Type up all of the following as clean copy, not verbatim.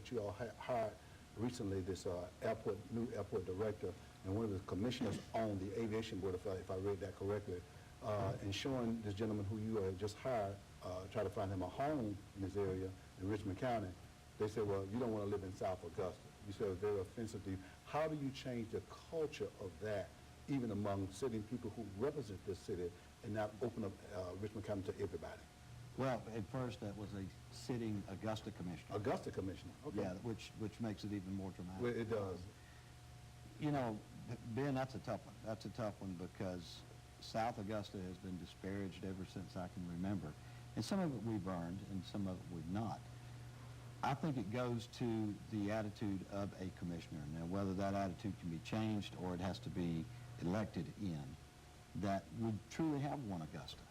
that you all hired recently this new airport director, and one of the commissioners on the aviation board, if I read that correctly, and showing this gentleman who you just hired, try to find him a home in this area in Richmond County. They said, well, you don't want to live in South Augusta. You said it was very offensive to you. How do you change the culture of that, even among sitting people who represent this city, and not open up Richmond County to everybody? Well, at first that was a sitting Augusta commissioner. Augusta commissioner, okay. Yeah, which makes it even more dramatic. Well, it does. You know, Ben, that's a tough one. That's a tough one because South Augusta has been disparaged ever since I can remember. And some of it we've earned and some of it we've not. I think it goes to the attitude of a commissioner. Now, whether that attitude can be changed or it has to be elected in, that we truly have one Augusta.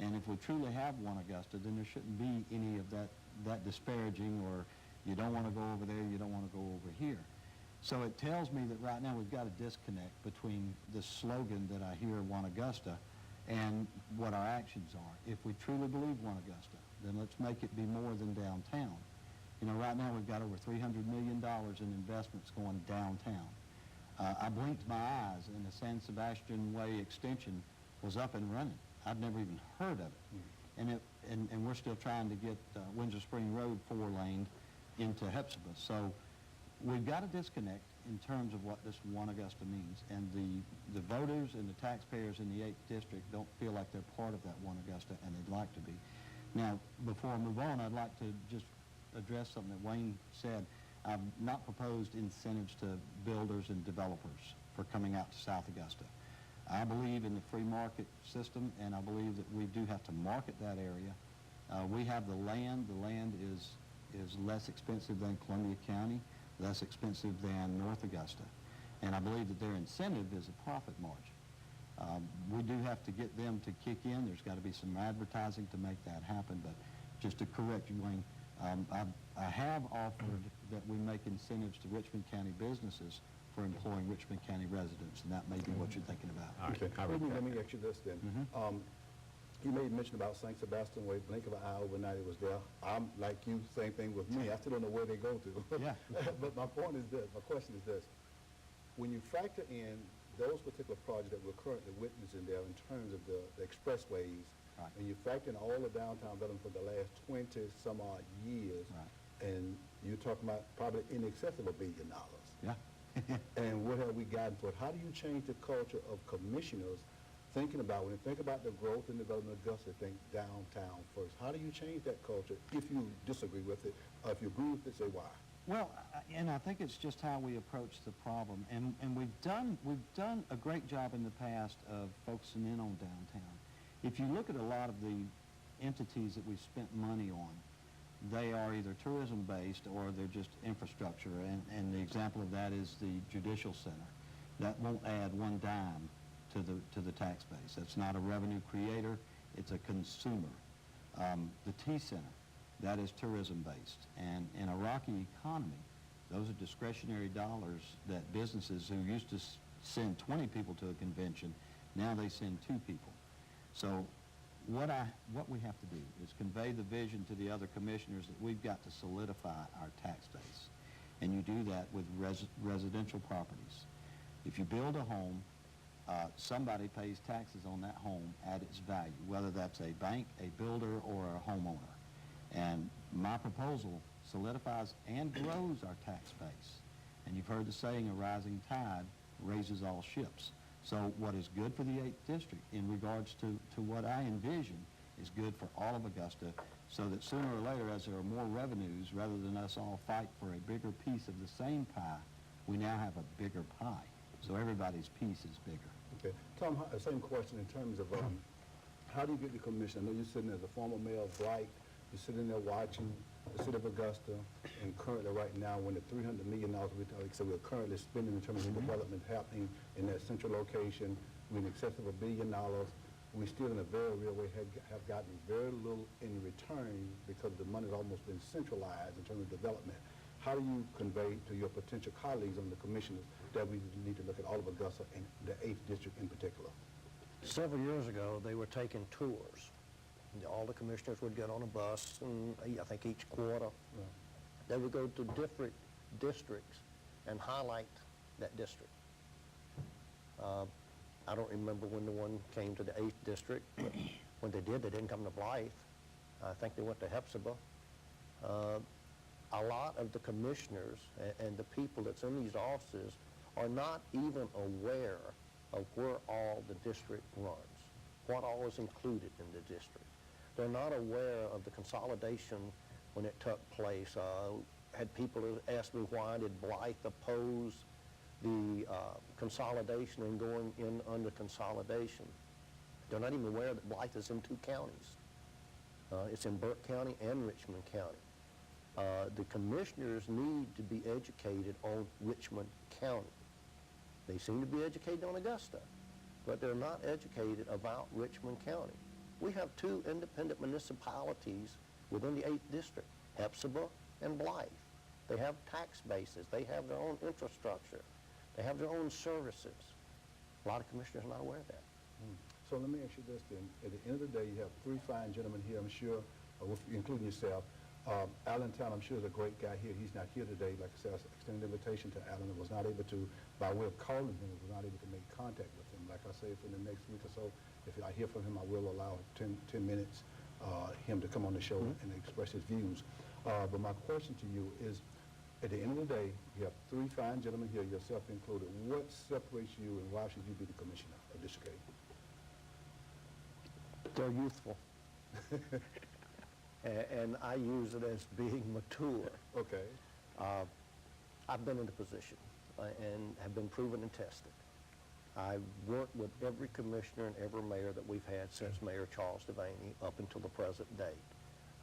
And if we truly have one Augusta, then there shouldn't be any of that disparaging, or you don't want to go over there, you don't want to go over here. So it tells me that right now we've got a disconnect between the slogan that I hear, One Augusta, and what our actions are. If we truly believe One Augusta, then let's make it be more than downtown. You know, right now we've got over $300 million in investments going downtown. I blinked my eyes and the San Sebastian Way extension was up and running. I'd never even heard of it. And we're still trying to get Windsor Spring Road 4-laned into Hepzibah. So we've got a disconnect in terms of what this One Augusta means. And the voters and the taxpayers in the 8th District don't feel like they're part of that One Augusta, and they'd like to be. Now, before I move on, I'd like to just address something that Wayne said. I've not proposed incentives to builders and developers for coming out to South Augusta. I believe in the free market system, and I believe that we do have to market that area. We have the land. The land is less expensive than Columbia County, less expensive than North Augusta. And I believe that their incentive is a profit margin. We do have to get them to kick in. There's got to be some advertising to make that happen. But just to correct you, Wayne, I have offered that we make incentives to Richmond County businesses for employing Richmond County residents, and that may be what you're thinking about. Okay. Let me ask you this then. You made mention about St. Sebastian Way, blink of an eye overnight it was there. I'm like you, same thing with me. I still don't know where they go to. Yeah. But my question is this. When you factor in those particular projects that we're currently witnessing there in terms of the expressways, right, and you factor in all the downtown development for the last 20 some odd years, right, and you're talking about probably in excess of $1 billion. Yeah. And what have we gotten for it? How do you change the culture of commissioners thinking about, when you think about the growth and development of Augusta, think downtown first? How do you change that culture if you disagree with it, or if you agree with it, say why? Well, and I think it's just how we approach the problem. And we've done a great job in the past of focusing in on downtown. If you look at a lot of the entities that we've spent money on, they are either tourism-based or they're just infrastructure. And the example of that is the Judicial Center. That won't add one dime to the tax base. That's not a revenue creator. It's a consumer. The T-Center, that is tourism-based. And in a rocky economy, those are discretionary dollars that businesses who used to send 20 people to a convention, now they send 2 people. So what we have to do is convey the vision to the other commissioners that we've got to solidify our tax base. And you do that with residential properties. If you build a home, somebody pays taxes on that home at its value, whether that's a bank, a builder, or a homeowner. And my proposal solidifies and grows our tax base. And you've heard the saying, a rising tide raises all ships. So what is good for the 8th District in regards to what I envision is good for all of Augusta, so that sooner or later, as there are more revenues, rather than us all fight for a bigger piece of the same pie, we now have a bigger pie. So everybody's piece is bigger. Okay. Tom, same question in terms of how do you get the commission? I know you're sitting as a former mayor of Bright. You're sitting there watching the city of Augusta, and currently right now, when the $300 million we're currently spending in terms of development happening in that central location, we're in excess of $1 billion. We still, in a very real way, have gotten very little in return because the money's almost been centralized in terms of development. How do you convey to your potential colleagues on the commissioners that we need to look at all of Augusta and the 8th District in particular? Several years ago, they were taking tours. All the commissioners would get on a bus, and I think each quarter, They would go to different districts and highlight that district. I don't remember when the one came to the 8th district, but when they did, they didn't come to Blythe. I think they went to Hepzibah. A lot of the commissioners and the people that's in these offices are not even aware of where all the district runs, what all is included in the district. They're not aware of the consolidation when it took place. Had people asked me why did Blythe oppose the consolidation and going in under consolidation. They're not even aware that Blythe is in 2 counties. It's in Burke County and Richmond County. The commissioners need to be educated on Richmond County. They seem to be educated on Augusta, but they're not educated about Richmond County. We have 2 independent municipalities within the 8th district, Hepzibah and Blythe. They have tax bases. They have their own infrastructure. They have their own services. A lot of commissioners are not aware of that. So let me ask you this then. At the end of the day, you have 3 fine gentlemen here, I'm sure, including yourself. Allentown, I'm sure, is a great guy here. He's not here today. Like I said, I extended an invitation to Allen and was not able to, by way of calling him, was not able to make contact with him. Like I say, for the next week or so, if I hear from him, I will allow 10 minutes him to come on the show and express his views. But my question to you is, at the end of the day, you have 3 fine gentlemen here, yourself included. What separates you and why should you be the commissioner of District 8? They're youthful. And I use it as being mature. Okay. I've been in the position and have been proven and tested. I've worked with every commissioner and every mayor that we've had since Mayor Charles Devaney up until the present date.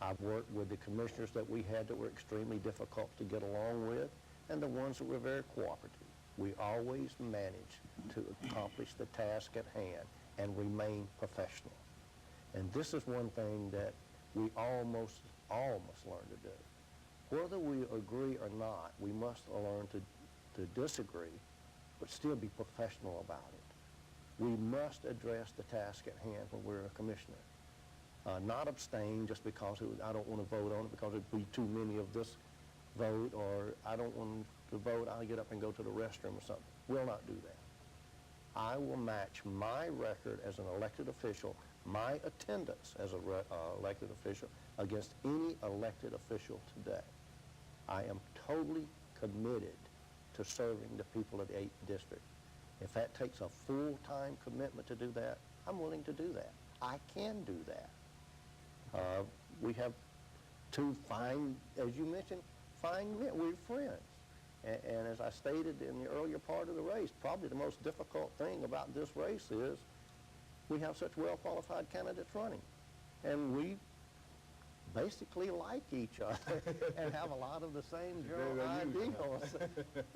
I've worked with the commissioners that we had that were extremely difficult to get along with and the ones that were very cooperative. We always managed to accomplish the task at hand and remain professional. And this is one thing that we all must learn to do. Whether we agree or not, we must learn to disagree, but still be professional about it. We must address the task at hand when we're a commissioner. Not abstain just because I don't want to vote on it because it'd be too many of this vote, or I don't want to vote, I'll get up and go to the restroom or something. We'll not do that. I will match my record as an elected official, my attendance as an elected official, against any elected official today. I am totally committed to serving the people of the 8th district. If that takes a full-time commitment to do that, I'm willing to do that. I can do that. We have 2 fine, as you mentioned, fine men. We're friends. And as I stated in the earlier part of the race, probably the most difficult thing about this race is we have such well-qualified candidates running. And we basically like each other and have a lot of the same general ideals.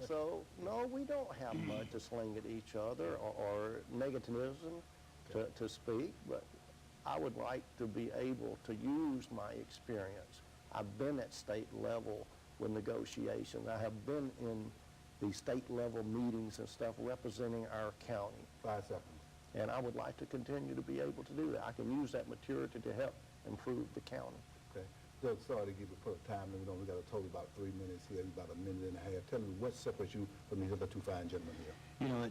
So, no, we don't have much to sling at each other or negativism to speak, but I would like to be able to use my experience. I've been at state level with negotiations. I have been in the state level meetings and stuff representing our county. 5 seconds. And I would like to continue to be able to do that. I can use that maturity to help improve the county. Okay. Doug, sorry to give you put a time limit on. We got a total about 3 minutes here, about a minute and a half. Tell me what separates you from these other 2 fine gentlemen here. You know,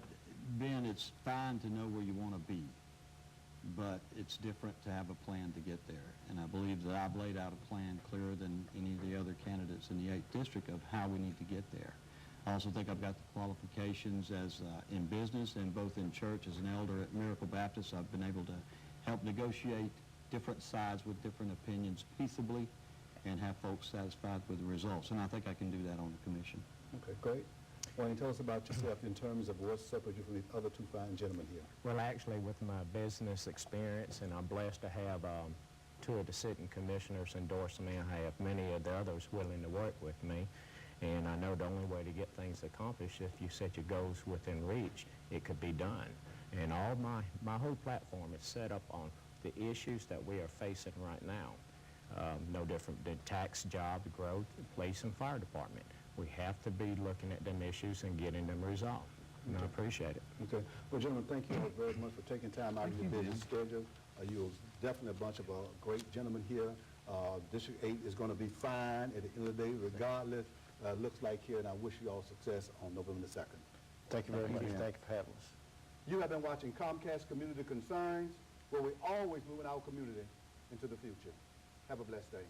Ben, it's fine to know where you want to be, but it's different to have a plan to get there. And I believe that I've laid out a plan clearer than any of the other candidates in the 8th district of how we need to get there. I also think I've got the qualifications as in business and both in church as an elder at Miracle Baptist. I've been able to help negotiate different sides with different opinions peaceably and have folks satisfied with the results. And I think I can do that on the commission. Okay, great. Why don't you tell us about yourself in terms of what separates you from these other 2 fine gentlemen here? Well, actually, with my business experience, and I'm blessed to have 2 of the sitting commissioners endorse me. I have many of the others willing to work with me. And I know the only way to get things accomplished, if you set your goals within reach, it could be done. And all my whole platform is set up on the issues that we are facing right now. No different than tax, job, growth, police, and fire department. We have to be looking at them issues and getting them resolved. And I appreciate it. Okay. Well, gentlemen, thank you all very much for taking time out of your busy schedule. You're definitely a bunch of great gentlemen here. District 8 is going to be fine at the end of the day regardless, looks like here, and I wish you all success on November the 2nd. Thank you very much. you. Thank you for having us. You have been watching Comcast Community Concerns, where we always moving our community into the future. Have a blessed day.